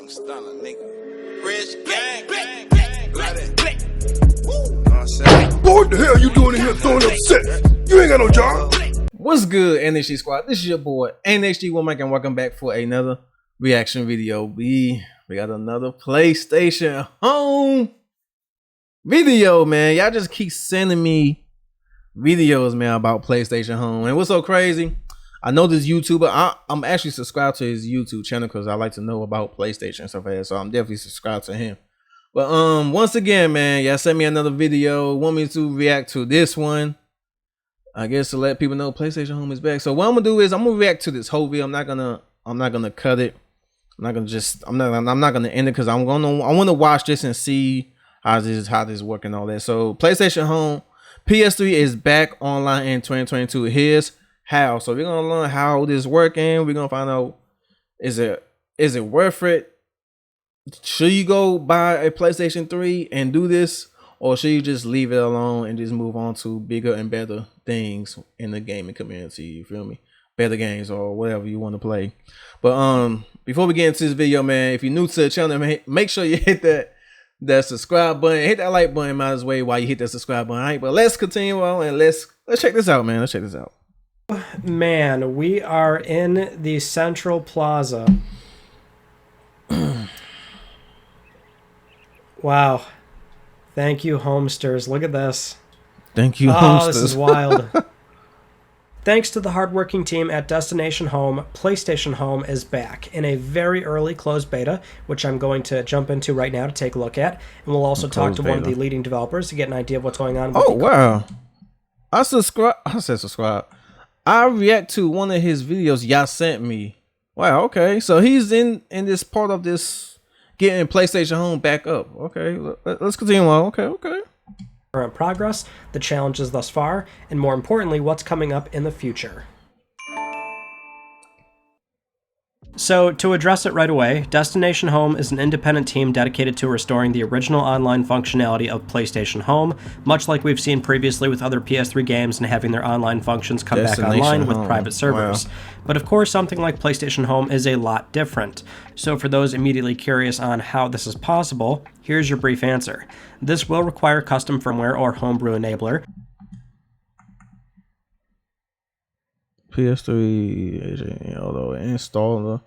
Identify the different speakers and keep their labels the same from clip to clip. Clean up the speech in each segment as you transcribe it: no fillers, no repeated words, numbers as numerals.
Speaker 1: Stunner, nigga. Rich gang, gang, gang, like that. Woo. Know what I'm saying?
Speaker 2: Boy, what the hell you doing in here throwing up set? You ain't got no job.
Speaker 3: What's good, NHG Squad? This is your boy NHG OneMic, and welcome back for another reaction video. We got another PlayStation Home video, man. Y'all just keep sending me videos, man, about PlayStation Home. And what's so crazy? I know this YouTuber. I'm actually subscribed to his YouTube channel because I like to know about PlayStation and stuff like that. So I'm definitely subscribed to him. But once again, man, y'all sent me another video. Want me to react to this one? I guess to let people know PlayStation Home is back. So what I'm gonna do is I'm gonna react to this whole video. I'm not gonna cut it. I'm not gonna end it because I want to watch this and see how this work and all that. So PlayStation Home PS3 is back online in 2022. Here's how. So we're gonna learn how this working. We're gonna find out, is it worth it? Should you go buy a PlayStation 3 and do this, or should you just leave it alone and just move on to bigger and better things in the gaming community? You feel me? Better games or whatever you want to play. But before we get into this video, man, if you're new to the channel, man, make sure you hit that subscribe button, hit that like button, might as well while you hit that subscribe button. All right, but let's continue on and let's check this out, man. Let's check this out.
Speaker 4: Man, we are in the Central Plaza. Wow. Thank you, Homesters. Look at this.
Speaker 3: Thank you,
Speaker 4: Oh,
Speaker 3: Homesters.
Speaker 4: this is wild. Thanks to the hardworking team at Destination Home, PlayStation Home is back in a very early closed beta, which I'm going to jump into right now to take a look at. And we'll also talk to one of the leading developers to get an idea of what's going on.
Speaker 3: Oh, wow. I said subscribe. I react to one of his videos y'all sent me. Wow, okay. So he's in this part of this getting PlayStation Home back up. Okay, let's continue on. Okay.
Speaker 4: Current progress, the challenges thus far, and more importantly, what's coming up in the future. So, to address it right away, Destination Home is an independent team dedicated to restoring the original online functionality of PlayStation Home, much like we've seen previously with other PS3 games and having their online functions come back online with private servers. Wow. But of course, something like PlayStation Home is a lot different. So for those immediately curious on how this is possible, here's your brief answer. This will require custom firmware or homebrew enabler.
Speaker 3: PS3 although installer.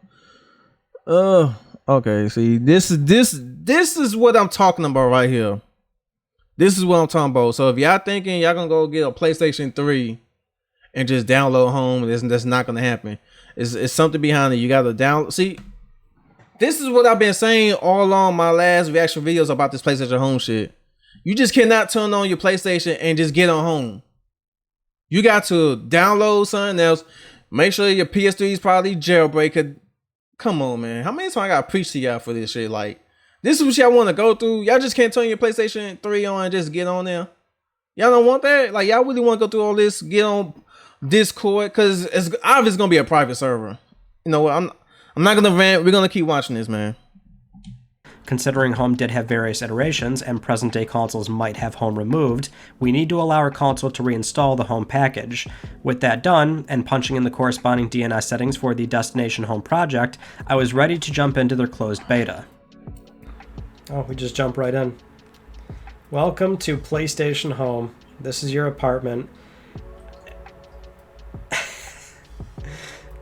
Speaker 3: Okay, see, this is what I'm talking about right here. This is what I'm talking about. So if y'all thinking y'all gonna go get a PlayStation 3 and just download Home, that's not gonna happen. It's something behind it. You gotta download. See, this is what I've been saying all along my last reaction videos about this PlayStation Home shit. You just cannot turn on your PlayStation and just get on Home. You got to download something else. Make sure your PS3 is probably jailbreak. Come on, man. How many times I got to preach to y'all for this shit? Like, this is what y'all want to go through. Y'all just can't turn your PlayStation 3 on and just get on there. Y'all don't want that? Like, y'all really want to go through all this, get on Discord? Because it's obviously going to be a private server. You know what? I'm not going to rant. We're going to keep watching this, man.
Speaker 4: Considering Home did have various iterations and present-day consoles might have Home removed, we need to allow our console to reinstall the Home package. With that done, and punching in the corresponding DNS settings for the Destination Home project, I was ready to jump into their closed beta. Oh, we just jump right in. Welcome to PlayStation Home. This is your apartment.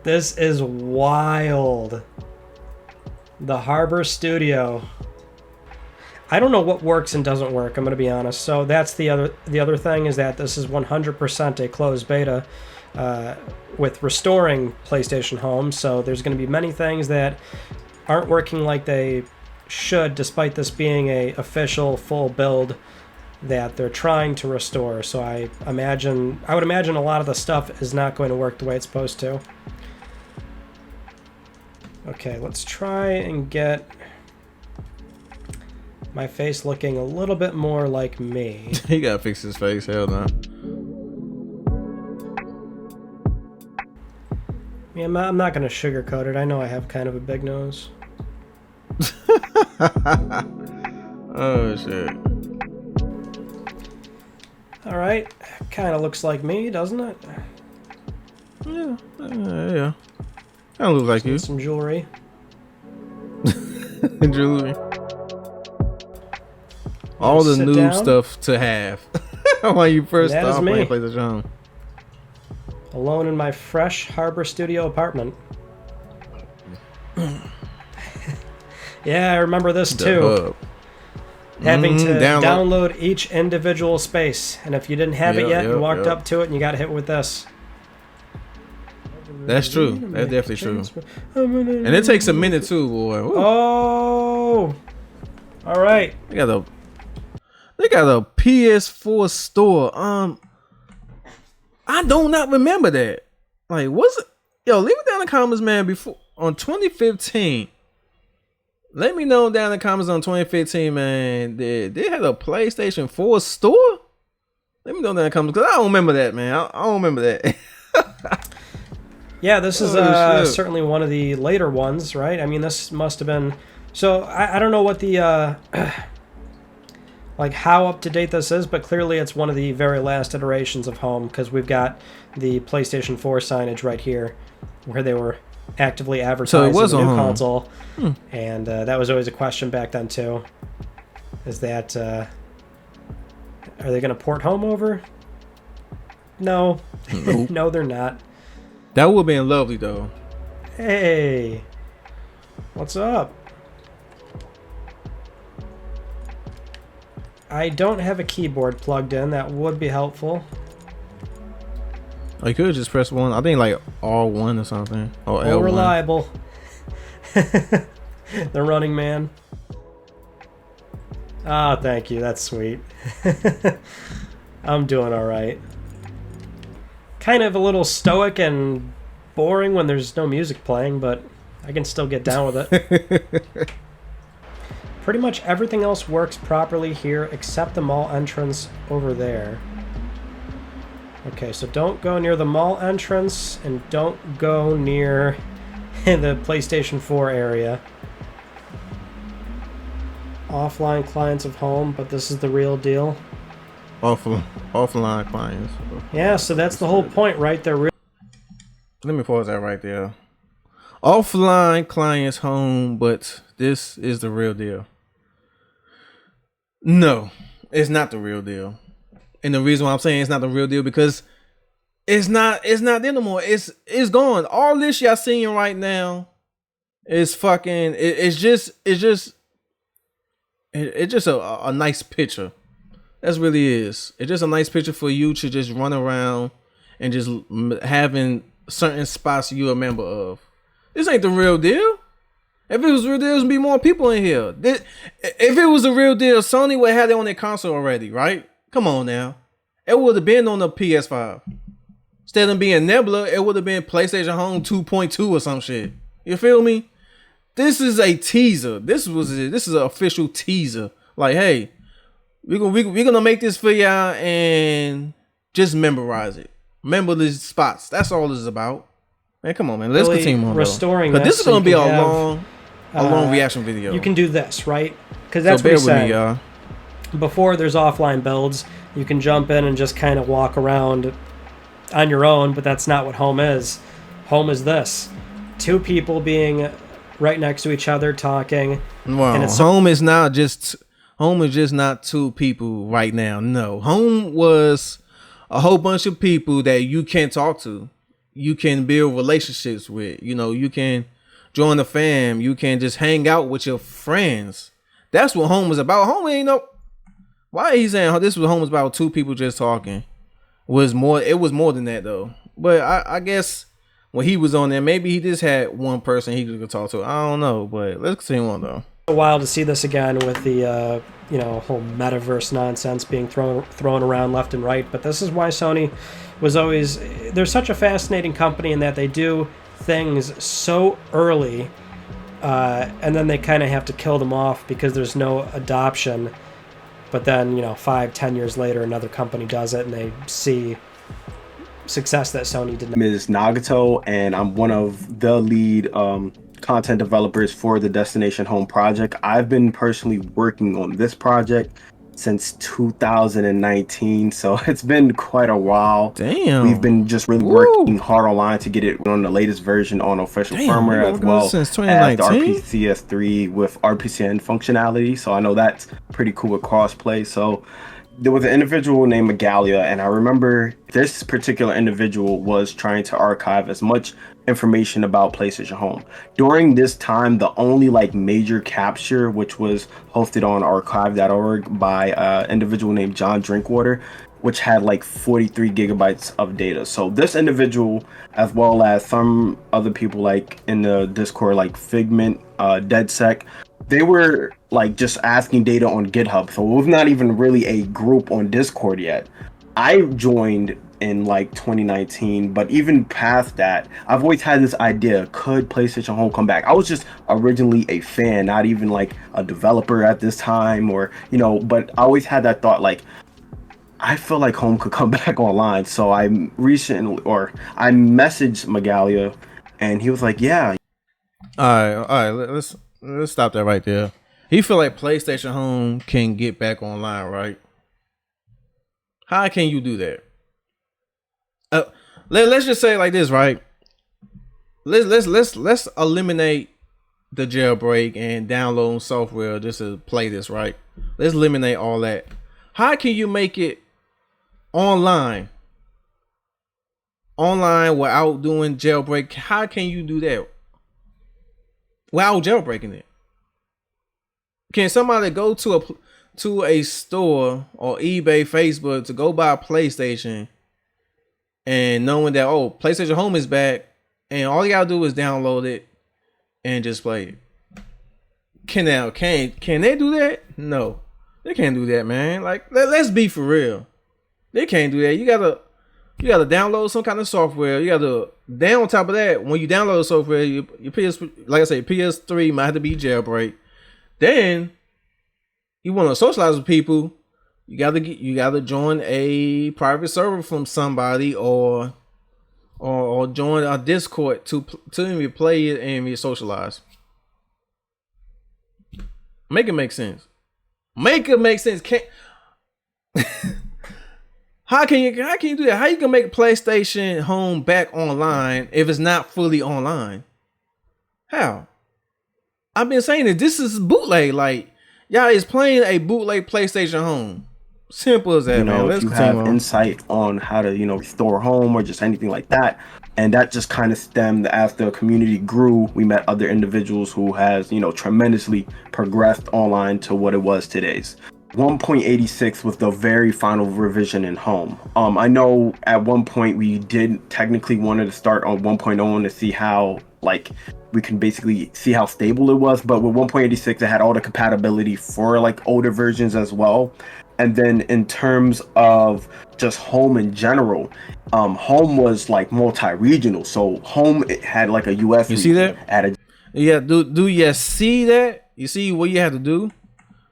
Speaker 4: This is wild. The Harbor Studio. I don't know what works and doesn't work, I'm going to be honest. So that's the other thing, is that this is 100% a closed beta with restoring PlayStation Home. So there's going to be many things that aren't working like they should, despite this being a official full build that they're trying to restore. So I would imagine a lot of the stuff is not going to work the way it's supposed to. Okay, let's try and get my face looking a little bit more like me.
Speaker 3: He gotta fix his face, hell no.
Speaker 4: Yeah, I'm not gonna sugarcoat it. I know I have kind of a big nose.
Speaker 3: Oh shit.
Speaker 4: Alright, kind of looks like me, doesn't it?
Speaker 3: Yeah. Kind of looks like you.
Speaker 4: Some jewelry.
Speaker 3: Jewelry. All the
Speaker 4: Sit
Speaker 3: new
Speaker 4: down.
Speaker 3: stuff to have when you first
Speaker 4: That is
Speaker 3: start
Speaker 4: me.
Speaker 3: playing PlayStation.
Speaker 4: Alone in my fresh Harbor Studio apartment. Yeah, I remember this too.
Speaker 3: Hub.
Speaker 4: Having to
Speaker 3: download.
Speaker 4: download each individual space. And if you didn't have it yet, you walked up to it and you got hit with this.
Speaker 3: That's true. That's definitely true. And it takes a minute too, boy. Woo.
Speaker 4: Oh! Alright.
Speaker 3: They got a PS4 store. I do not remember that. Like, was it? Yo, leave it down in the comments, man. Before on 2015. Let me know down in the comments on 2015, man. They had a PlayStation 4 store? Let me know down in the comments, because I don't remember that, man. I don't remember that.
Speaker 4: Yeah, this is
Speaker 3: shit.
Speaker 4: certainly one of the later ones, right? I mean, this must have been... So, I don't know what the... like, how up-to-date this is, but clearly it's one of the very last iterations of Home, because we've got the PlayStation 4 signage right here, where they were actively advertising the new console. And that was always a question back then, too. Is that... are they going to port Home over? No.
Speaker 3: Nope.
Speaker 4: No, they're not.
Speaker 3: That would have been lovely, though.
Speaker 4: Hey, what's up? I don't have a keyboard plugged in. That would be helpful.
Speaker 3: Oh, you could just press one. I think like R1 or something. Or
Speaker 4: Well,
Speaker 3: L1.
Speaker 4: reliable. The running man. Ah, thank you. That's sweet. I'm doing all right. Kind of a little stoic and boring when there's no music playing, but I can still get down with it. Pretty much everything else works properly here except the mall entrance over there. Okay, so don't go near the mall entrance and don't go near the PlayStation 4 area. Offline clients of Home, but this is the real deal.
Speaker 3: Offline clients.
Speaker 4: Yeah, so that's the whole point, right? They're
Speaker 3: Let me pause that right there. Offline clients Home, but this is the real deal. No, it's not the real deal. And the reason why I'm saying it's not the real deal because it's not there no more. It's gone. All this y'all seeing right now is fucking it's just a nice picture. That's really is. It's just a nice picture for you to just run around and just having certain spots you're a member of. This ain't the real deal. If it was real deal, there'd be more people in here. If it was a real deal, Sony would have it on their console already, right? Come on now. It would have been on the PS5. Instead of being Nebula, it would have been PlayStation Home 2.2 or some shit. You feel me? This is a teaser. This is an official teaser. Like, hey, we're gonna make this for y'all and just memorize it. Remember these spots. That's all this is about. Man, come on, man. Let's
Speaker 4: really
Speaker 3: continue on.
Speaker 4: restoring
Speaker 3: But this is gonna be a
Speaker 4: have,
Speaker 3: long reaction video.
Speaker 4: You can do this, right? Because that's
Speaker 3: so
Speaker 4: what
Speaker 3: bear
Speaker 4: he's
Speaker 3: with me,
Speaker 4: saying.
Speaker 3: y'all.
Speaker 4: Before there's offline builds, you can jump in and just kind of walk around on your own, but that's not what Home is. Home is this. Two people being right next to each other talking.
Speaker 3: Wow.
Speaker 4: And it's
Speaker 3: Home is just not two people right now. No. Home was a whole bunch of people that you can talk to. You can build relationships with. You know, you can join the fam. You can just hang out with your friends. That's what Home is about. Home ain't no... Why he's saying this was Home was about two people just talking? It was more than that though. But I guess when he was on there, maybe he just had one person he could talk to. I don't know, but let's continue on though.
Speaker 4: A while to see this again with the whole metaverse nonsense being thrown around left and right. But this is why Sony was always... They're such a fascinating company in that they do things so early, and then they kind of have to kill them off because there's no adoption. But then, 5-10 years later, another company does it, and they see success that Sony did not.
Speaker 5: My name is Nagato, and I'm one of the lead content developers for the Destination Home project. I've been personally working on this project since 2019, so it's been quite a while.
Speaker 3: Damn.
Speaker 5: We've been just really working hard online to get it on the latest version on official firmware, as well
Speaker 3: since
Speaker 5: as
Speaker 3: 2019?
Speaker 5: the RPCS3 with RPCN functionality. So I know that's pretty cool with crossplay. So there was an individual named Magalia, and I remember this particular individual was trying to archive as much information about PlayStation Home. During this time, the only like major capture, which was hosted on archive.org by an individual named John Drinkwater, which had like 43 gigabytes of data. So this individual, as well as some other people like in the Discord, like Figment, DeadSec, they were like just asking data on GitHub. So it was not even really a group on Discord yet. I joined in like 2019, but even past that, I've always had this idea, could PlayStation Home come back? I was just originally a fan, not even like a developer at this time, or, you know, but I always had that thought, like, I feel like Home could come back online. So I messaged Magalia, and he was like, yeah.
Speaker 3: All right, let's stop that right there. You feel like PlayStation Home can get back online, right? How can you do that? Let's just say it like this, right? Let's eliminate the jailbreak and download software just to play this, right? Let's eliminate all that. How can you make it online without doing jailbreak? How can you do that without jailbreaking it? Can somebody go to a store or eBay, Facebook to go buy a PlayStation, and knowing that, oh, PlayStation Home is back, and all you gotta do is download it and just play it? Can they do that? No, they can't do that, man. Like, let's be for real. They can't do that. You gotta download some kind of software. You gotta, then on top of that, when you download the software, your PS, like I say, PS3 might have to be jailbreak. Then you want to socialize with people, you gotta join a private server from somebody, or join a Discord to even play it and be socialized. Make it make sense. Make it make sense. How can you do that? How you can make PlayStation Home back online if it's not fully online? How? I've been saying that this is bootleg. Like, y'all is playing a bootleg PlayStation Home. Simple as that, man.
Speaker 5: If you have insight on how to, restore Home or just anything like that, and that just kind of stemmed as the community grew. We met other individuals who has, tremendously progressed online to what it was today's. 1.86 was the very final revision in Home. I know at one point we did technically wanted to start on 1.0 to see how, like, we can basically see how stable it was, but with 1.86 it had all the compatibility for like older versions as well. And then in terms of just Home in general, Home was like multi-regional. So Home, it had like a US.
Speaker 3: You see that? Yeah. Do you see that? You see what you have to do?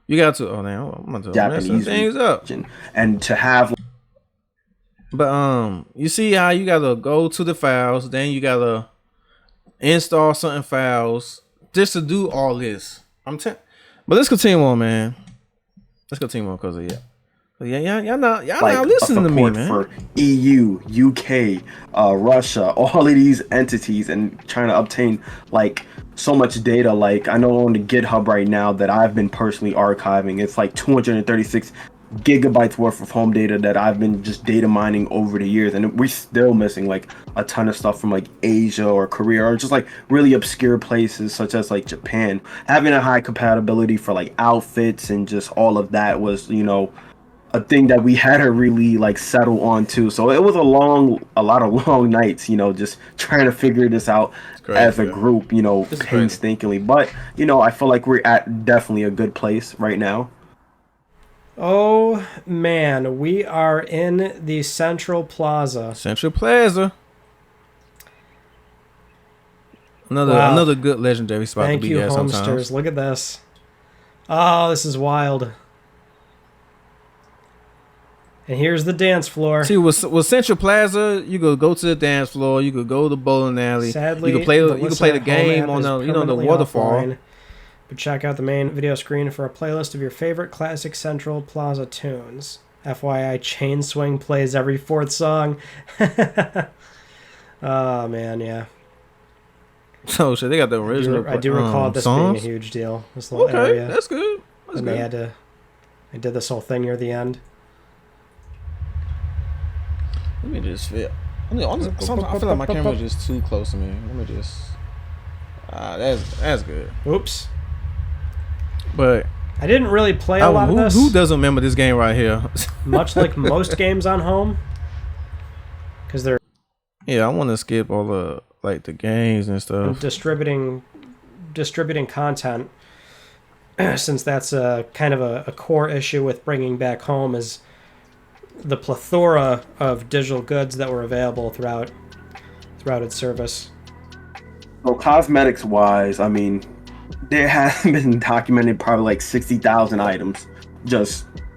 Speaker 3: You got to. Oh, now I'm gonna mess some things up.
Speaker 5: And to have.
Speaker 3: But you see how you gotta go to the files, then you gotta install certain files just to do all this. But let's continue on, man. Let's continue on, because y'all not listening to me, man.
Speaker 5: For EU, UK, Russia, all of these entities, and trying to obtain like so much data. Like, I know on the GitHub right now that I've been personally archiving, it's like 236 gigabytes worth of home data that I've been just data mining over the years, and we're still missing like a ton of stuff from like Asia or Korea, or just like really obscure places such as like Japan. Having a high compatibility for like outfits and just all of that was, a thing that we had to really like settle on too. So it was a lot of long nights, just trying to figure this out as a group, painstakingly. But I feel like we're at definitely a good place right now.
Speaker 4: Oh man, we are in the Central Plaza.
Speaker 3: Another good legendary spot to be at sometimes.
Speaker 4: Thank you, Homesters. Look at this. Oh, this is wild. And here's the dance floor.
Speaker 3: See, with Central Plaza, you could go to the dance floor. You could go to the bowling alley.
Speaker 4: Sadly,
Speaker 3: you could play the game on the waterfall.
Speaker 4: Offline. but check out the main video screen for a playlist of your favorite classic Central Plaza tunes. FYI, Chain Swing plays every 4th song. Oh, man, yeah.
Speaker 3: So, shit, they got the original
Speaker 4: I do recall this
Speaker 3: songs?
Speaker 4: being a huge deal. This little area.
Speaker 3: That's good. That's
Speaker 4: And
Speaker 3: good.
Speaker 4: they did this whole thing near the end.
Speaker 3: Let me just feel. Sometimes I feel like my camera's just too close to me. Let me just. That's good.
Speaker 4: Oops.
Speaker 3: But
Speaker 4: I didn't really play a lot of this.
Speaker 3: Who doesn't remember this game right here?
Speaker 4: Much like most games on home. Because they're
Speaker 3: Yeah, I want to skip all the the games and stuff.
Speaker 4: distributing content. Since that's kind of a core issue with bringing back home is the plethora of digital goods that were available throughout its service.
Speaker 5: So cosmetics wise, I mean, there have been documented probably like 60,000 items,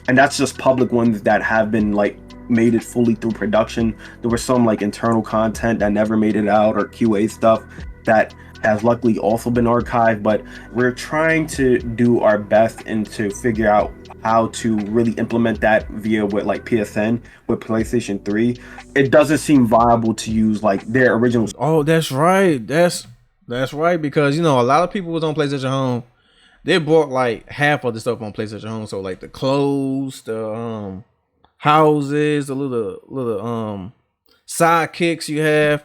Speaker 5: and that's just public ones that have been like made it fully through production. There was some like internal content that never made it out, or QA stuff that has luckily also been archived, but we're trying to do our best and to figure out how to really implement that via with like PSN with PlayStation 3. It doesn't seem viable to use like their original.
Speaker 3: Oh, that's right. That's right, because a lot of people was on PlayStation Home. They bought like half of the stuff on PlayStation Home. So like the clothes, the houses, the little sidekicks you have.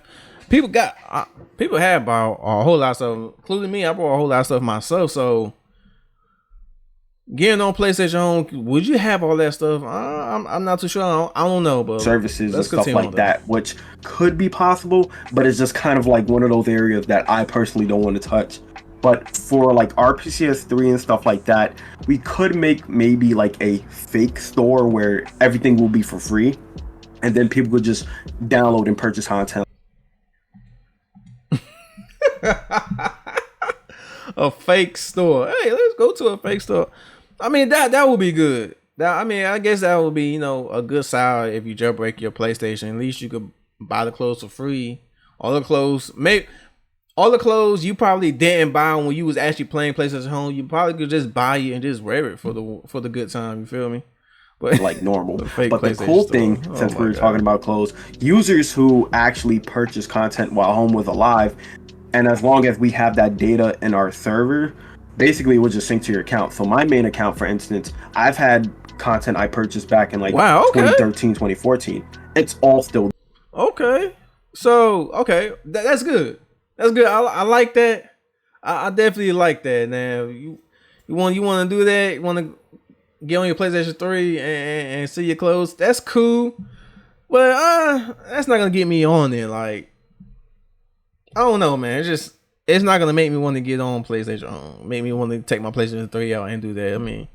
Speaker 3: People have bought a whole lot of stuff, including me. I bought a whole lot of stuff myself. So getting on PlayStation Home, would you have all that stuff? I'm not too sure. I don't know, but
Speaker 5: services and stuff like that, which could be possible, but it's just kind of like one of those areas that I personally don't want to touch. But for like RPCS3 and stuff like that, we could make maybe like a fake store where everything will be for free, and then people could just download and purchase content.
Speaker 3: A fake store. Hey, let's go to a fake store. I mean, that would be good. I guess that would be, a good side if you jailbreak your PlayStation. At least you could buy the clothes for free. All the clothes you probably didn't buy when you was actually playing PlayStation Home, you probably could just buy it and just wear it for the good time. You feel me? But
Speaker 5: like normal.
Speaker 3: But
Speaker 5: the cool thing, since we were talking about clothes, users who actually purchase content while home was alive, and as long as we have that data in our server, basically it will just sync to your account. So my main account, for instance, I've had content I purchased back in like 2013, 2014. It's all still.
Speaker 3: Okay. So, that's good. That's good. I like that. I definitely like that. Now, you want to do that? You want to get on your PlayStation 3 and see your clothes? That's cool. But that's not going to get me on there. Like, I don't know, man. It's not gonna make me want to get on PlayStation. Make me want to take my PlayStation 3 out and do that. I mean,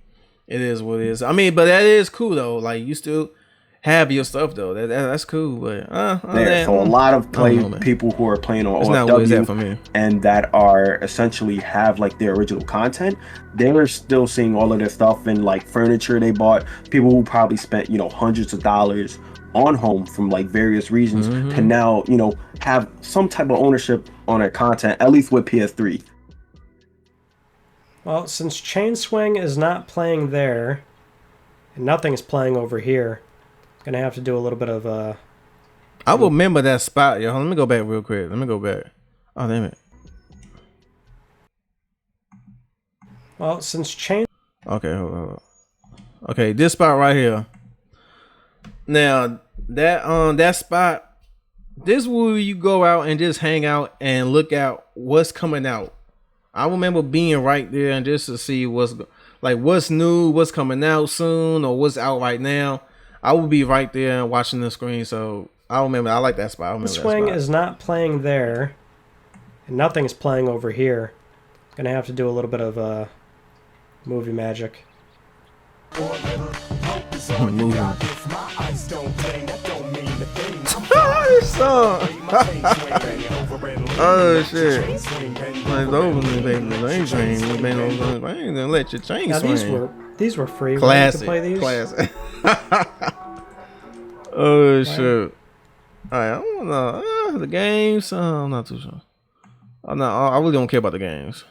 Speaker 3: it is what it is. I mean, but that is cool though. Like, you still have your stuff though. That's cool. But
Speaker 5: so a lot of people who are playing on OFW and that are essentially have like their original content, they're still seeing all of their stuff in like furniture they bought. People who probably spent hundreds of dollars on home from like various reasons can now have some type of ownership on their content, at least with PS3.
Speaker 4: Well, since Chain Swing is not playing there and nothing's playing over here, I'm gonna have to do a little bit of
Speaker 3: I will remember that spot, yo. Let me go back real quick. Let me go back. Oh, damn it.
Speaker 4: Well, since Chain.
Speaker 3: Okay, hold on. Okay, this spot right here. Now that spot, this is where you go out and just hang out and look out what's coming out. I remember being right there and just to see what's new, what's coming out soon, or what's out right now. I will be right there and watching the screen. So I remember. I like that spot.
Speaker 4: The Swing is not playing there, and nothing's playing over here. Gonna have to do a little bit of movie magic.
Speaker 3: This song. Oh shit! Like over me, baby. They ain't train. I ain't gonna let your chain swing.
Speaker 4: These were free.
Speaker 3: Classic.
Speaker 4: Play these?
Speaker 3: Classic. Oh shit! Alright, I don't know. The games. I'm not too sure. I really don't care about the games.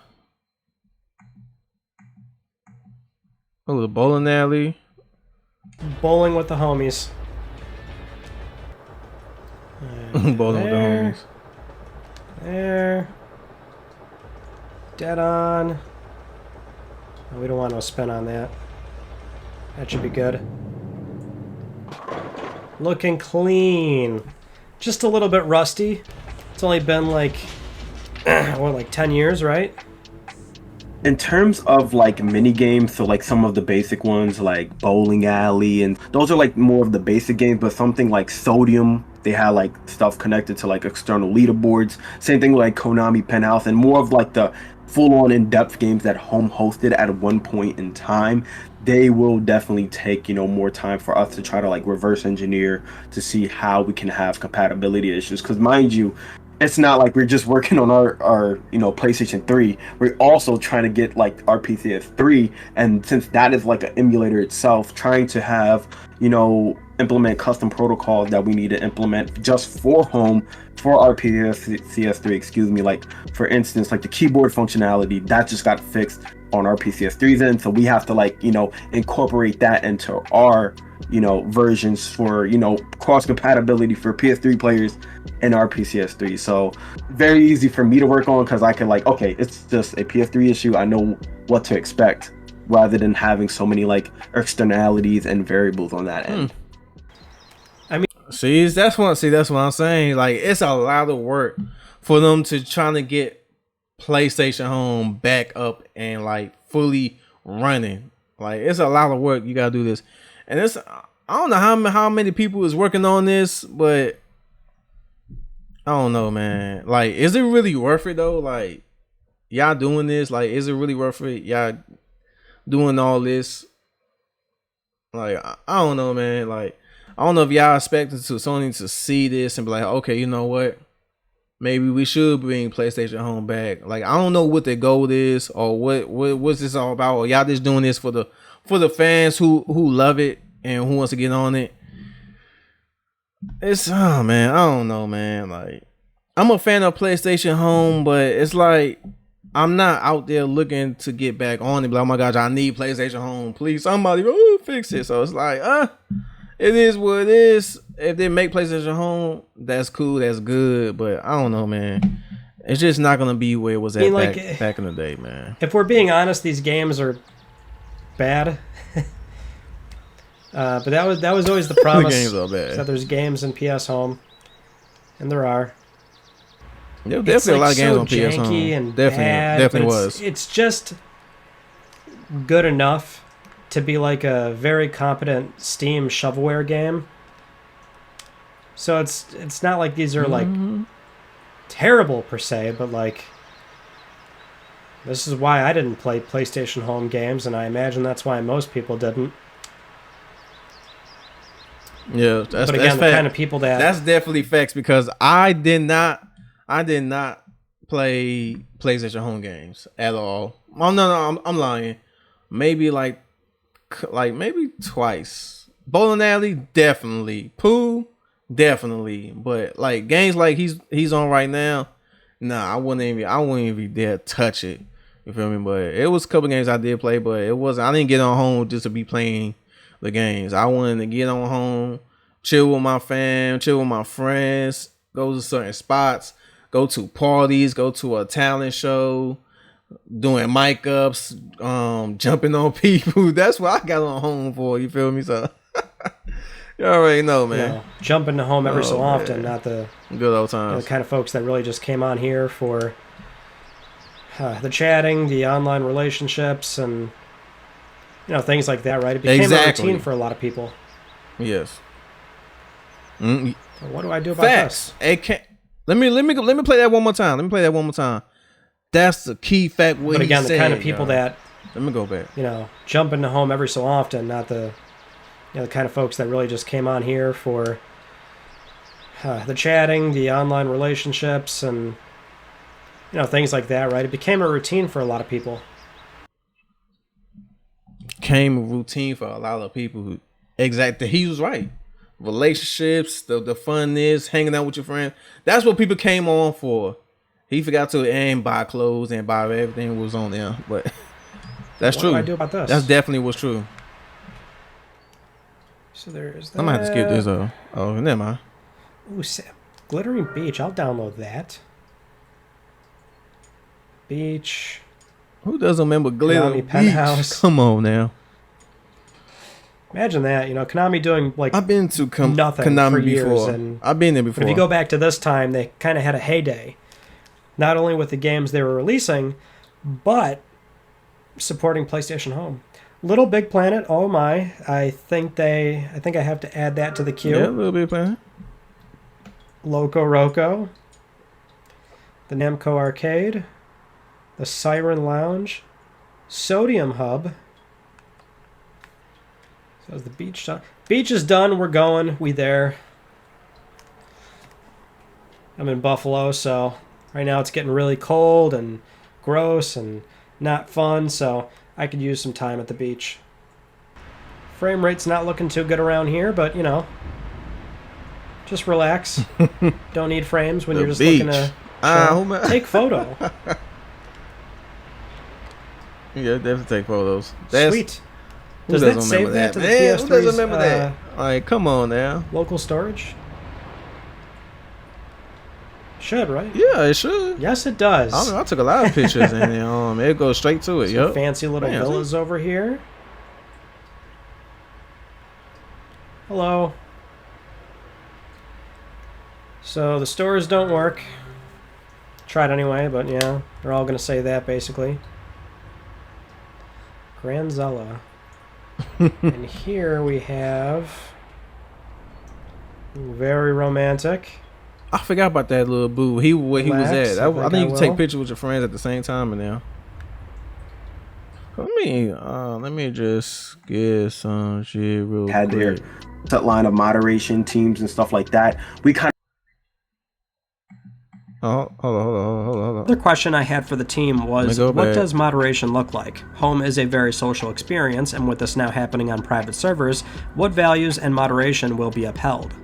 Speaker 3: Oh, the bowling alley.
Speaker 4: Bowling with the homies.
Speaker 3: Bowling with the homies.
Speaker 4: There. Dead on. Oh, we don't want no spin on that. That should be good. Looking clean. Just a little bit rusty. It's only been like, what, like 10 years, right?
Speaker 5: In terms of like mini games, so like some of the basic ones like bowling alley, and those are like more of the basic games, but something like Sodium, they had like stuff connected to like external leaderboards. Same thing like Konami Penthouse, and more of like the full-on in-depth games that home hosted at one point in time. They will definitely take, you know, more time for us to try to like reverse engineer to see how we can have compatibility issues, because mind you, it's not like we're just working on our you know, PlayStation 3. We're also trying to get like our PS3, and since that is like an emulator itself, trying to have, you know, implement custom protocols that we need to implement just for home for our PS3, excuse me. Like for instance, like the keyboard functionality that just got fixed on our PS3's end, so we have to like, you know, incorporate that into our, you know, versions for, you know, cross compatibility for PS3 players and our PS3. So very easy for me to work on, because I can like, okay, it's just a PS3 issue, I know what to expect, rather than having so many like externalities and variables on that end.
Speaker 3: See, that's what I'm saying. Like, it's a lot of work for them to trying to get PlayStation Home back up and like fully running. Like, it's a lot of work. You gotta do this, and it's, I don't know how many people is working on this, but I don't know, man. Like, is it really worth it though? Like, y'all doing this? Like, is it really worth it? Y'all doing all this? Like, I don't know, man. Like, I don't know if y'all expected to Sony to see this and be like, okay, you know what? Maybe we should bring PlayStation Home back. Like, I don't know what the goal is, or what's this all about. Or y'all just doing this for the fans who love it and who wants to get on it. It's, oh man, I don't know, man. Like, I'm a fan of PlayStation Home, but it's like I'm not out there looking to get back on it. But oh my gosh, I need PlayStation Home. Please, somebody, fix it. So it's like, it is what it is. If they make PlayStation Home, that's cool, that's good. But I don't know, man. It's just not gonna be where it was at back in the day, man.
Speaker 4: If we're being honest, these games are bad. But that was always the promise.
Speaker 3: The games are bad.
Speaker 4: That there's games in PS Home, and there are.
Speaker 3: There was definitely a lot of games on PS Home.
Speaker 4: And
Speaker 3: definitely was.
Speaker 4: It's just good enough to be like a very competent Steam shovelware game. So it's not like these are like terrible per se, but like this is why I didn't play PlayStation Home games, and I imagine that's why most people didn't.
Speaker 3: Yeah, that's
Speaker 4: the
Speaker 3: fact.
Speaker 4: Kind of people that's
Speaker 3: definitely facts, because I did not play PlayStation Home games at all. Oh no, I'm lying. Maybe like maybe twice. Bowling Alley, definitely. Pool, definitely. But like games like he's on right now, nah, I wouldn't even dare touch it. You feel me? But it was a couple games I did play, but it wasn't. I didn't get on home just to be playing the games. I wanted to get on home, chill with my fam, chill with my friends, go to certain spots, go to parties, go to a talent show, doing mic ups, jumping on people. That's what I got on home for. You feel me? So you already know, man.
Speaker 4: You know, jumping to home every so often, not the
Speaker 3: good old times.
Speaker 4: The kind of folks that really just came on here for the chatting, the online relationships, and things like that. Right? It became a routine for a lot of people.
Speaker 3: Yes.
Speaker 4: What do I do about
Speaker 3: Facts.
Speaker 4: this?
Speaker 3: Let me play that one more time. That's the key fact.
Speaker 4: But again, the kind of people that
Speaker 3: let me go back.
Speaker 4: Jump into home every so often, not the the kind of folks that really just came on here for the chatting, the online relationships, and things like that. Right? It became a routine for a lot of people.
Speaker 3: Came a routine for a lot of people who exactly. He was right. Relationships, the fun is hanging out with your friends. That's what people came on for. He forgot to buy clothes and buy everything was on there, but That's
Speaker 4: what
Speaker 3: true.
Speaker 4: do I do about this?
Speaker 3: That's definitely what's true.
Speaker 4: So there's that.
Speaker 3: I'm gonna have to skip this though. Oh, never mind.
Speaker 4: Ooh, Glittering Beach. I'll download that. Beach.
Speaker 3: Who doesn't remember Glitter
Speaker 4: Konami Penthouse.
Speaker 3: Beach? Come on now.
Speaker 4: Imagine that, you know, Konami doing like
Speaker 3: I've been to
Speaker 4: nothing
Speaker 3: Konami
Speaker 4: for years,
Speaker 3: before.
Speaker 4: and
Speaker 3: I've been there before.
Speaker 4: But if you go back to this time, they kind of had a heyday, not only with the games they were releasing, but supporting PlayStation Home. LittleBigPlanet. Oh my! I think I have to add that to the queue.
Speaker 3: Yeah, LittleBigPlanet.
Speaker 4: Loco Roco. The Namco Arcade. The Siren Lounge. Sodium Hub. So is the beach done? Beach is done. We're going. We there. I'm in Buffalo, so right now it's getting really cold and gross and not fun, so I could use some time at the beach. Frame rate's not looking too good around here, but you know, just relax. Don't need frames when
Speaker 3: The
Speaker 4: you're just
Speaker 3: beach.
Speaker 4: looking to take photo.
Speaker 3: Yeah, definitely take photos. That's,
Speaker 4: Sweet.
Speaker 3: Who
Speaker 4: Does
Speaker 3: doesn't
Speaker 4: that save
Speaker 3: remember
Speaker 4: that to the
Speaker 3: Man,
Speaker 4: PS3's
Speaker 3: who doesn't remember that? Like, come on now.
Speaker 4: local storage? Should, right?
Speaker 3: Yeah, it should.
Speaker 4: Yes, it does.
Speaker 3: I don't know, I took a lot of pictures and it goes straight to it.
Speaker 4: Some
Speaker 3: Yep.
Speaker 4: fancy little
Speaker 3: Man,
Speaker 4: villas over here. Hello. So the stores don't work. Tried anyway, but yeah, they're all going to say that basically. Granzella. And here we have very romantic.
Speaker 3: I forgot about that little boo. Where he was
Speaker 4: Relax,
Speaker 3: at.
Speaker 4: I
Speaker 3: I
Speaker 4: think
Speaker 3: think you
Speaker 4: I
Speaker 3: can take
Speaker 4: will.
Speaker 3: pictures with your friends at the same time in there. Let me just get some shit real
Speaker 5: Had their
Speaker 3: quick.
Speaker 5: set line of moderation teams and stuff like that. We kind
Speaker 3: Oh, hold on.
Speaker 4: Another question I had for the team was,
Speaker 3: Let me go
Speaker 4: what
Speaker 3: back.
Speaker 4: does moderation look like? Home is a very social experience, and with this now happening on private servers, what values and moderation will be upheld?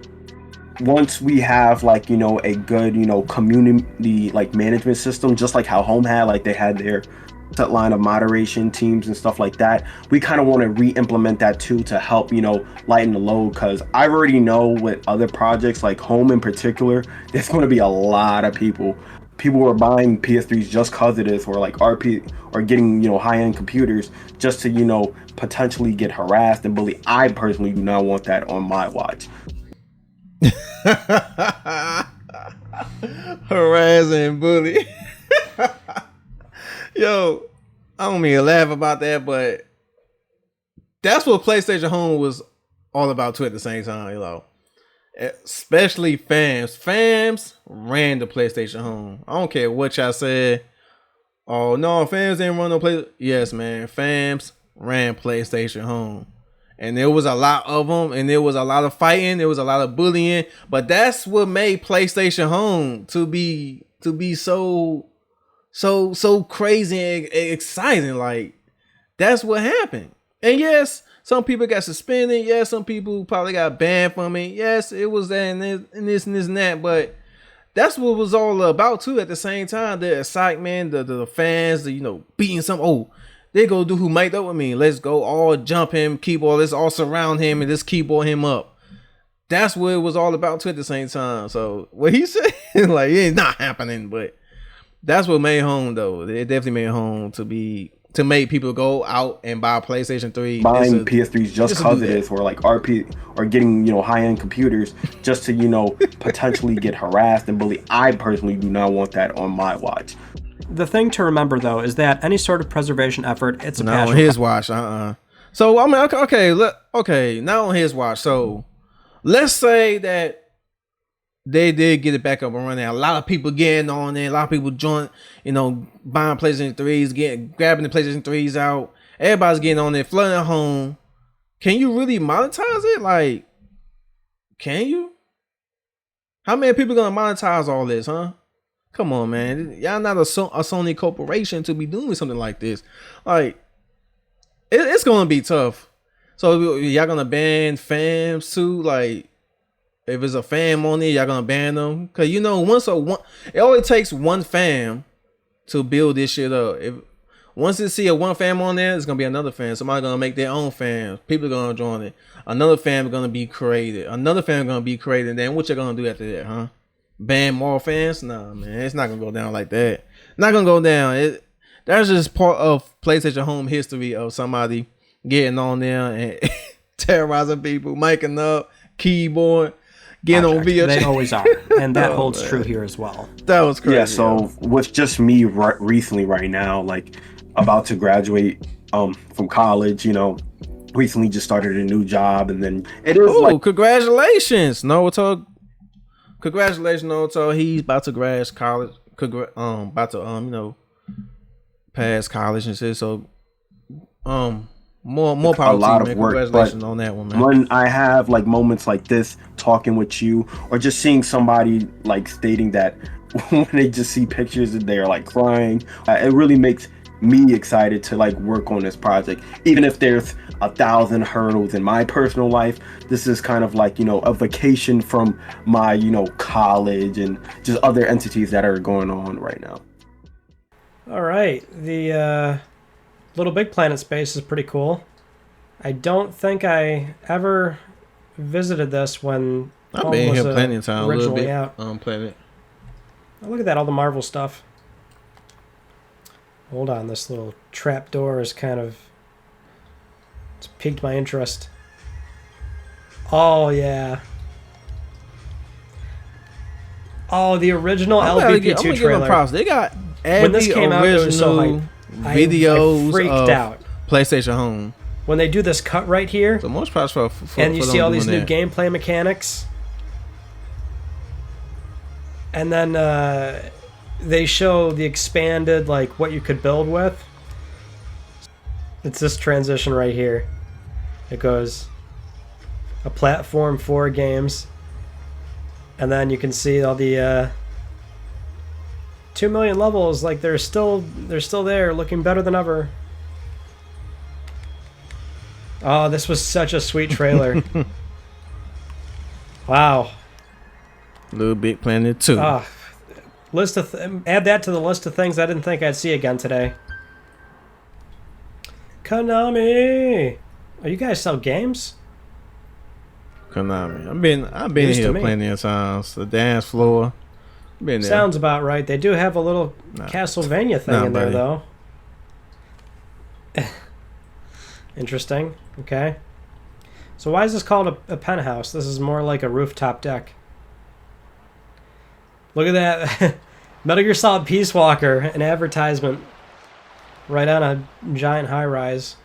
Speaker 5: once we have like, you know, a good, you know, community like management system, just like how Home had, like they had their set line of moderation teams and stuff like that, we kind of want to re-implement that too to help, you know, lighten the load. Because I already know with other projects like Home in particular, there's going to be a lot of people who are buying PS3s just because of this, or like RP, or getting, you know, high-end computers just to, you know, potentially get harassed and bullied. I personally do not want that on my watch.
Speaker 3: Harassing bully. Yo, I don't mean to laugh about that, but that's what PlayStation Home was all about too at the same time, you know. Especially fans. Fans ran the PlayStation Home. I don't care what y'all said. Oh no, fans didn't run no play. Yes, man. Fans ran PlayStation Home. And there was a lot of them, and there was a lot of fighting, there was a lot of bullying, but that's what made PlayStation Home to be so crazy and exciting. Like, that's what happened. And yes, some people got suspended. Yes, some people probably got banned from it. Yes, it was that and this and that, but that's what it was all about too. At the same time, the excitement, the fans, you know, beating some. Oh, they go do who mic'd up with me. Let's go all jump him, keyboard. Let's all surround him and just keyboard him up. That's what it was all about too at the same time. So what he said, like, it's not happening, but that's what made Home though. It definitely made Home to make people go out and buy a PlayStation 3.
Speaker 5: Buying PS3s just because of this, or like RP, or getting, you know, high-end computers just to, you know, potentially get harassed and bullied. I personally do not want that on my watch.
Speaker 4: The thing to remember, though, is that any sort of preservation effort, it's a
Speaker 3: not
Speaker 4: passion.
Speaker 3: on his watch. So I mean, okay, not on his watch. So let's say that they did get it back up and running. A lot of people getting on there. A lot of people join, you know, buying PlayStation 3s, grabbing the PlayStation 3s out. Everybody's getting on there, flooding at Home. Can you really monetize it? Like, can you? How many people gonna monetize all this, huh? Come on, man. Y'all not a Sony corporation to be doing something like this. Like, it's gonna be tough. So y'all gonna ban fans too? Like, if it's a fam on it, y'all gonna ban them? Cause you know, it only takes one fam to build this shit up. Once it see a one fam on there, it's gonna be another fam. Somebody gonna make their own fam. People are gonna join it. Another fam is gonna be created. Another fam gonna be created. And then what you gonna do after that, huh? Ban more fans? Nah, man, it's not gonna go down like that. Not gonna go down. That's just part of PlayStation Home history of somebody getting on there and terrorizing people, miking up, keyboard, getting on video.
Speaker 4: They always are, and that holds true here as well.
Speaker 3: That was crazy.
Speaker 5: Yeah, so with just me recently right now, like about to graduate from college, you know, recently just started a new job, and then it is like
Speaker 3: congratulations, Naruto. Congratulations, Naruto. He's about to graduate college. About to you know, pass college and shit. So more power
Speaker 5: a lot
Speaker 3: to you,
Speaker 5: of
Speaker 3: man.
Speaker 5: work.
Speaker 3: Congratulations on that one, man.
Speaker 5: When I have like moments like this, talking with you, or just seeing somebody like stating that when they just see pictures and they're like crying, it really makes me excited to like work on this project. Even if there's 1,000 hurdles in my personal life, this is kind of like, you know, a vacation from my, you know, college and just other entities that are going on right now.
Speaker 4: All right, the LittleBigPlanet space is pretty cool. I don't think I ever visited this when
Speaker 3: I've been here plenty of times.
Speaker 4: Originally out.
Speaker 3: Planet.
Speaker 4: Oh, look at that, all the Marvel stuff. Hold on, this little trap door is kind of, it's piqued my interest. Oh yeah. Oh, the original LBP2 trailer.
Speaker 3: Props. They got
Speaker 4: when this came out, it was so hype.
Speaker 3: Videos
Speaker 4: I freaked out.
Speaker 3: PlayStation Home.
Speaker 4: When they do this cut right here,
Speaker 3: So most props for
Speaker 4: and you see all these new
Speaker 3: that.
Speaker 4: gameplay mechanics, and then they show the expanded, like what you could build with. It's this transition right here. It goes a platform, 4 games, and then you can see all the 2 million levels. Like they're still there, looking better than ever. Oh, this was such a sweet trailer. Wow.
Speaker 3: LittleBigPlanet 2.
Speaker 4: List of add that to the list of things I didn't think I'd see again today. Konami. Oh, you guys sell games?
Speaker 3: Konami. I've been
Speaker 4: News to
Speaker 3: here
Speaker 4: me.
Speaker 3: plenty of times. The dance floor. Been there.
Speaker 4: Sounds about right. They do have a little Castlevania thing in there,
Speaker 3: buddy.
Speaker 4: though. Interesting. Okay. So why is this called a penthouse? This is more like a rooftop deck. Look at that. Metal Gear Solid Peace Walker, an advertisement right on a giant high-rise.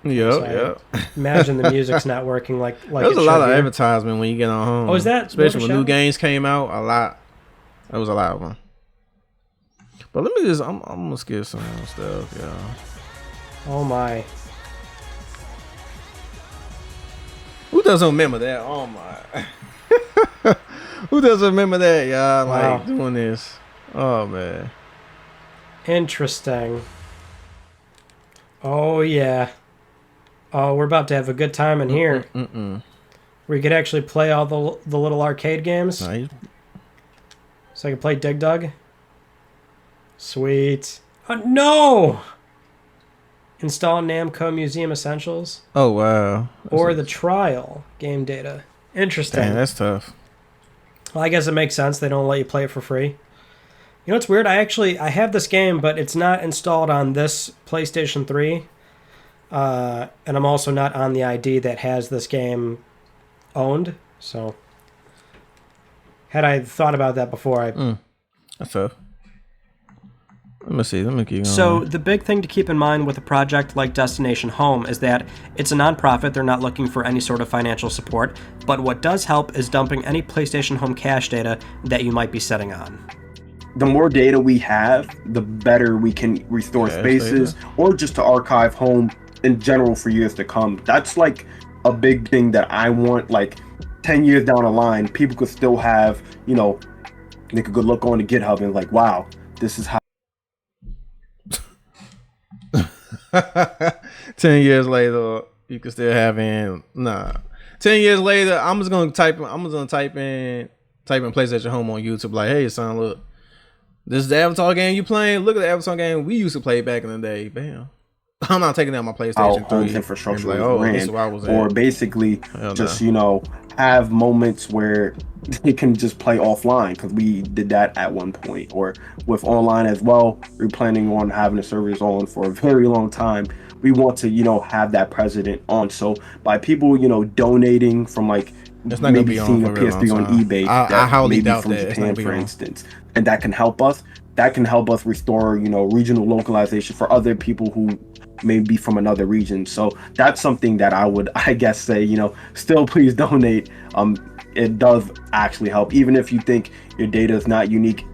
Speaker 3: Yep.
Speaker 4: Imagine the music's not working like
Speaker 3: There's a lot of advertisement when you get on home.
Speaker 4: Oh, is that
Speaker 3: especially when
Speaker 4: Shadow?
Speaker 3: new games came out? A lot. That was a lot of them. But let me just. I'm gonna skip some stuff, y'all.
Speaker 4: Oh my.
Speaker 3: Who doesn't remember that? Oh my. Who doesn't remember that, y'all?
Speaker 4: Wow.
Speaker 3: Like doing this. Oh man.
Speaker 4: Interesting. Oh yeah. Oh, we're about to have a good time in here. Where you could actually play all the little arcade games.
Speaker 3: Nice.
Speaker 4: So I can play Dig Dug. Sweet. Oh, no! Install Namco Museum Essentials.
Speaker 3: Oh wow.
Speaker 4: Or the trial game data. Interesting.
Speaker 3: Dang, that's tough.
Speaker 4: Well, I guess it makes sense. They don't let you play it for free. You know what's weird? I have this game, but it's not installed on this PlayStation 3. And I'm also not on the ID that has this game owned. So, had I thought about that before,
Speaker 3: That's tough. Let me see. Let me keep going.
Speaker 4: So the big thing to keep in mind with a project like Destination Home is that it's a nonprofit. They're not looking for any sort of financial support. But what does help is dumping any PlayStation Home cache data that you might be sitting on.
Speaker 5: The more data we have, the better we can restore spaces or just to archive home in general for years to come. That's like a big thing that I want, like 10 years down the line, people could still have, you know, they could go look on the GitHub and like, wow, this is how
Speaker 3: 10 years later, you can still have in 10 years later, I'm just gonna type in PlayStation Home on YouTube, like, hey son, look, This is the Avatar game you playing. Look at the Avatar game we used to play back in the day. Bam. I'm not taking out my PlayStation 3.
Speaker 5: Home's infrastructure
Speaker 3: like, this is where I was
Speaker 5: or
Speaker 3: at.
Speaker 5: basically just have moments where they can just play offline, because we did that at one point. Or with online as well, we're planning on having the servers on for a very long time. We want to have that precedent on. So by people donating from like maybe seeing a PS3 on eBay,
Speaker 3: I highly doubt
Speaker 5: from
Speaker 3: that.
Speaker 5: Japan, for instance, and that can help us. That can help us restore regional localization for other people who may be from another region. So that's something that I would, I guess, say still please donate. It does actually help, even if you think your data is not unique.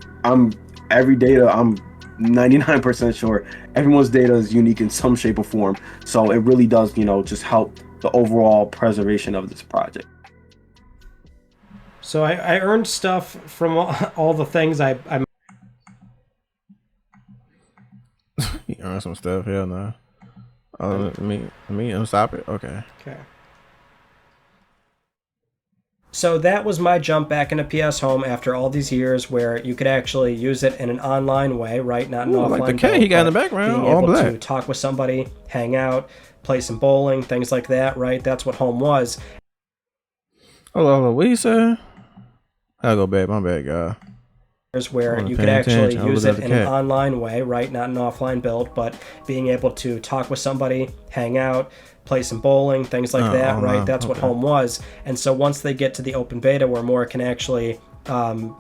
Speaker 5: Every data, I'm 99% sure everyone's data is unique in some shape or form. So it really does just help the overall preservation of this project.
Speaker 4: So I earned stuff from all the things I
Speaker 3: You earned some stuff. Hell no. Let me unstop it. Okay.
Speaker 4: So that was my jump back into PS Home after all these years, where you could actually use it in an online way, right? Not an offline.
Speaker 3: Like the K he got in the background,
Speaker 4: being
Speaker 3: all
Speaker 4: able
Speaker 3: black.
Speaker 4: to talk with somebody, hang out, play some bowling, things like that, right? That's what Home was.
Speaker 3: Hello, what you say? I'll go back. My bad, guy.
Speaker 4: Where you could actually use it in an online way, right? Not an offline build, but being able to talk with somebody, hang out, play some bowling, things like that, right? That's what Home was. And so once they get to the open beta where more can actually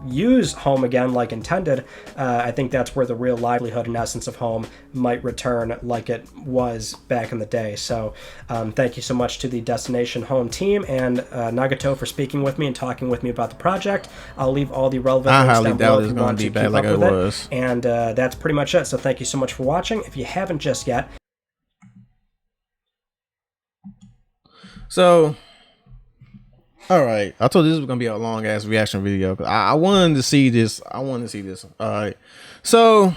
Speaker 4: use Home again like intended, I think that's where the real livelihood and essence of Home might return like it was back in the day. So thank you so much to the Destination Home team and Nagato for speaking with me and talking with me about the project. I'll leave all the relevant links down below if you want to keep up with it. And that's pretty much it. So thank you so much for watching. If you haven't just yet.
Speaker 3: So, all right. I told you this was gonna be a long ass reaction video. I wanted to see this. All right. So,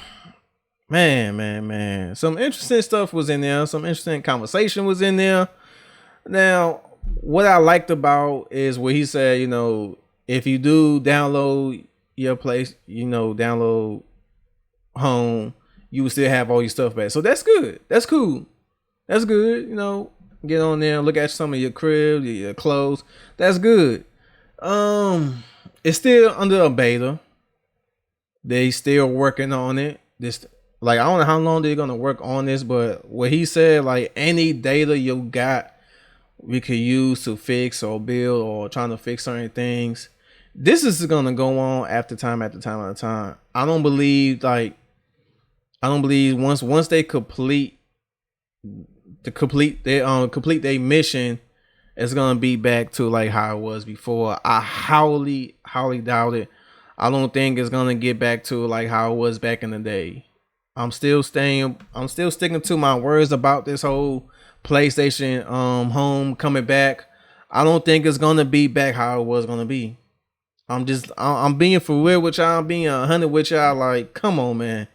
Speaker 3: man, some interesting stuff was in there. Some interesting conversation was in there. Now, what I liked about is what he said. If you do download your place, download Home, you will still have all your stuff back. So that's good. That's cool. That's good. Get on there, look at some of your crib, your clothes. That's good. It's still under a beta. They still working on it. I don't know how long they're gonna work on this, but what he said, like any data you got, we could use to fix or build or trying to fix certain things. This is gonna go on after time. I don't believe once they complete their mission, it's gonna be back to like how it was before. I highly doubt it. I don't think it's gonna get back to like how it was back in the day. I'm still sticking to my words about this whole PlayStation Home coming back. I don't think it's gonna be back how it was gonna be. I'm being for real with y'all. I'm being 100 with y'all. Like, come on, man.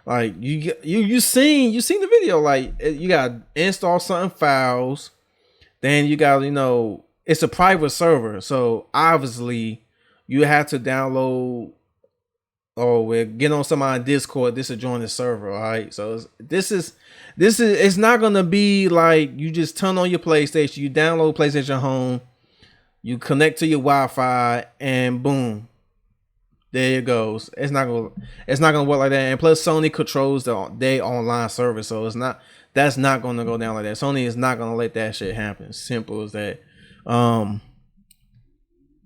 Speaker 3: Like you seen the video. Like, you gotta install certain files, then you got it's a private server, so obviously you have to download or get on somebody's Discord. This is join the server, all right? So it's not gonna be like you just turn on your PlayStation, you download PlayStation Home, you connect to your Wi-Fi, and boom. There it goes. It's not gonna work like that. And plus, Sony controls their online service, so that's not gonna go down like that. Sony is not gonna let that shit happen. Simple as that.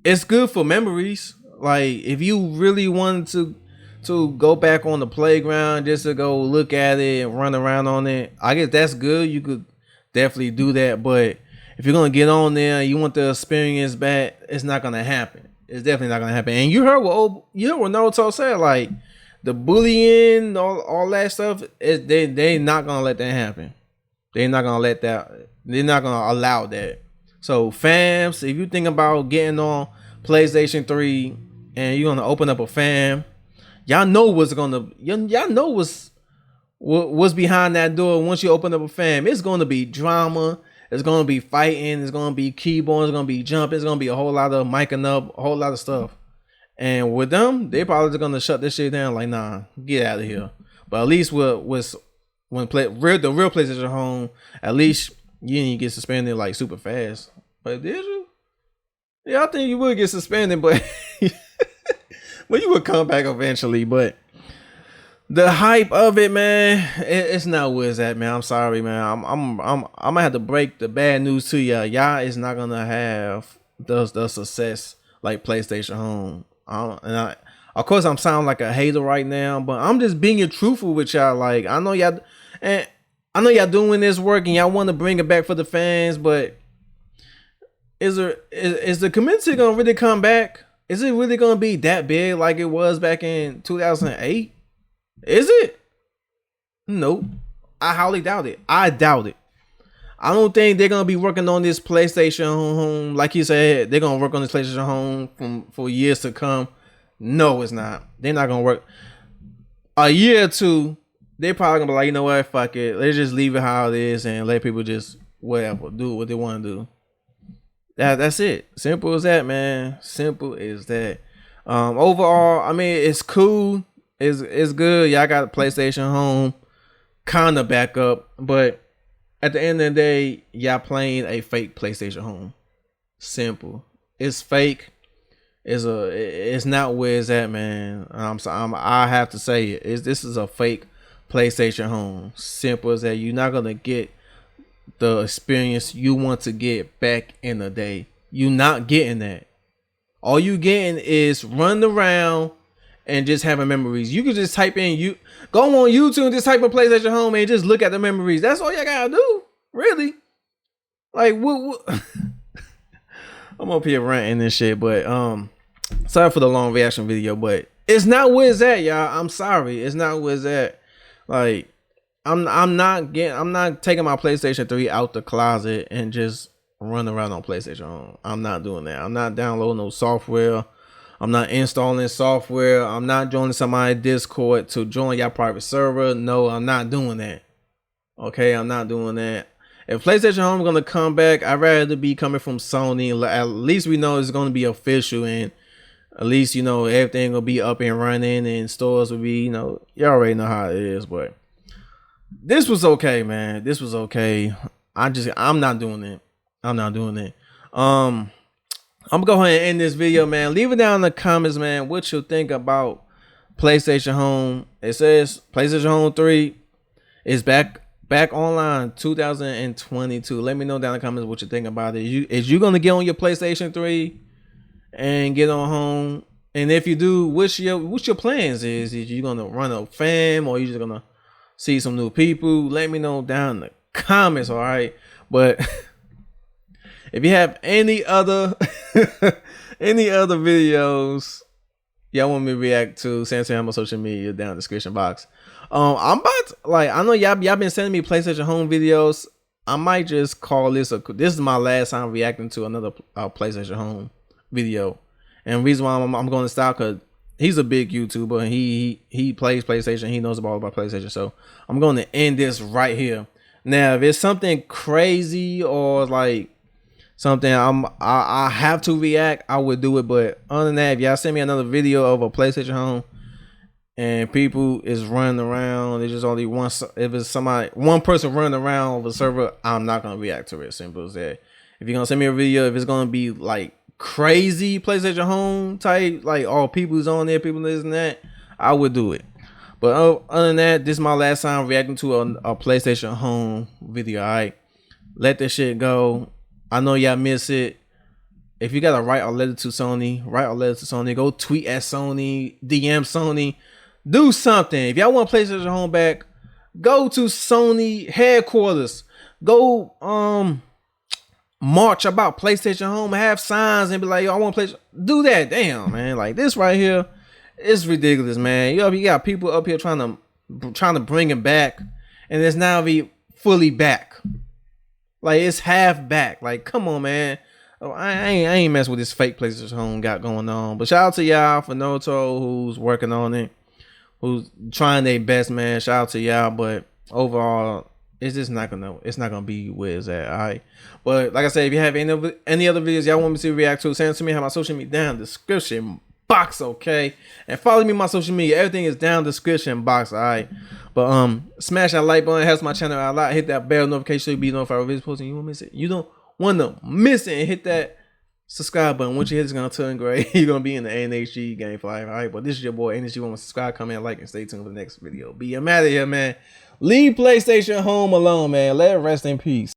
Speaker 3: It's good for memories. Like, if you really wanted to go back on the playground just to go look at it and run around on it, I guess that's good. You could definitely do that. But if you're gonna get on there and you want the experience back, it's not gonna happen. It's definitely not gonna happen. And you heard what Naruto said, like the bullying, all that stuff. They not gonna let that happen. They're not gonna let that. They're not gonna allow that. So, fams, if you think about getting on PlayStation 3 and you're gonna open up a fam, y'all know what's behind that door. Once you open up a fam, it's gonna be drama. It's gonna be fighting. It's gonna be keyboards. It's gonna be jumping. It's gonna be a whole lot of micing up, a whole lot of stuff. And with them, they probably just gonna shut this shit down. Like, nah, get out of here. But at least the real PlayStation Home, at least you didn't get suspended like super fast. But did you? Yeah, I think you would get suspended, but but you would come back eventually. But the hype of it, man, it's not where it's at, man. I'm sorry, man. I'm gonna have to break the bad news to y'all. Y'all is not gonna have the success like PlayStation Home. Of course, I'm sounding like a hater right now, but I'm just being truthful with y'all. Like, I know y'all doing this work and y'all want to bring it back for the fans, but is the community gonna really come back? Is it really gonna be that big like it was back in 2008? Is it? Nope. I highly doubt it. I doubt it. I don't think they're gonna be working on this PlayStation Home like you said. They're gonna work on this PlayStation Home for years to come. No, it's not. They're not gonna work. A year or two, they're probably gonna be like, you know what, fuck it. Let's just leave it how it is and let people just whatever do what they want to do. That's it. Simple as that, man. Simple as that. Overall, I mean, it's cool. It's good. Y'all got a PlayStation Home, kind of back up, but at the end of the day, y'all playing a fake PlayStation Home. Simple. It's fake. It's not where it's at, man. I have to say it. This is a fake PlayStation Home. Simple as that. You're not gonna get the experience you want to get back in the day. You're not getting that. All you getting is running around and just having memories. You can just type in go on YouTube and just type in PlayStation Home and just look at the memories. That's all you gotta do, really. Like what? I'm up here ranting and shit, but sorry for the long reaction video, but it's not where it's at, y'all. I'm sorry, it's not where it's at. Like I'm not taking my PlayStation 3 out the closet and just run around on PlayStation Home. I'm not doing that. I'm not downloading no software. I'm not installing software. I'm not joining somebody's Discord to join your private server. No, I'm not doing that. Okay, I'm not doing that. If PlayStation Home is gonna come back, I'd rather it be coming from Sony. At least we know it's gonna be official, and at least you know everything will be up and running, and stores will be, you already know how it is. But this was okay, man. This was okay. I'm not doing it. I'm not doing it. I'm gonna go ahead and end this video, man. Leave it down in the comments, man, what you think about PlayStation Home. It says PlayStation Home 3 is back online 2022. Let me know down in the comments what you think about it. Is you gonna get on your PlayStation 3 and get on home? And if you do, what's your plans? Is you gonna run a fam, or you just gonna see some new people? Let me know down in the comments, all right? But if you have any other videos y'all want me to react to, send to my social media down in the description box. I'm about to, I know y'all been sending me PlayStation Home videos. I might just call this is my last time reacting to another PlayStation Home video. And the reason why I'm going to stop, because he's a big YouTuber and he plays PlayStation. He knows about PlayStation. So I'm going to end this right here. Now, if it's something crazy or like something I have to react, I would do it. But other than that, if y'all send me another video of a PlayStation Home and people is running around, there's just only one. If it's one person running around over the server, I'm not gonna react to it. Simple as that. If you're gonna send me a video, if it's gonna be like crazy PlayStation Home type, like all people's on there, people this and that, I would do it. But other than that, this is my last time reacting to a PlayStation Home video. All right, let this shit go. I know y'all miss it. If you gotta write a letter to Sony, write a letter to Sony. Go tweet at Sony, DM Sony, do something. If y'all want PlayStation Home back, go to Sony headquarters. Go march about PlayStation Home, have signs and be like, yo, I want PlayStation. Do that. Damn, man. Like this right here, it's ridiculous, man. You got people up here trying to bring it back, and it's now be fully back. Like it's half back. Like, come on, man. I ain't messing with this fake PlayStation Home got going on. But shout out to y'all for Naruto who's working on it, who's trying their best, man. Shout out to y'all. But overall, it's just not gonna be where it's at. All right. But like I said, if you have any other videos y'all want me to react to, send it to me. Have my social media down in the description box, okay? And follow me on my social media. Everything is down in the description box, all right? But smash that like button, helps my channel out a lot. Hit that bell notification so you be notified of videos posting. You won't miss it. You don't want to miss it. And hit that subscribe button. Once you hit, it's gonna turn gray. You're gonna be in the NHG game for life. All right, but this is your boy NHG OneMic. Subscribe, comment, like, and stay tuned for the next video. I'm out of here, man. Leave PlayStation home alone, man. Let it rest in peace.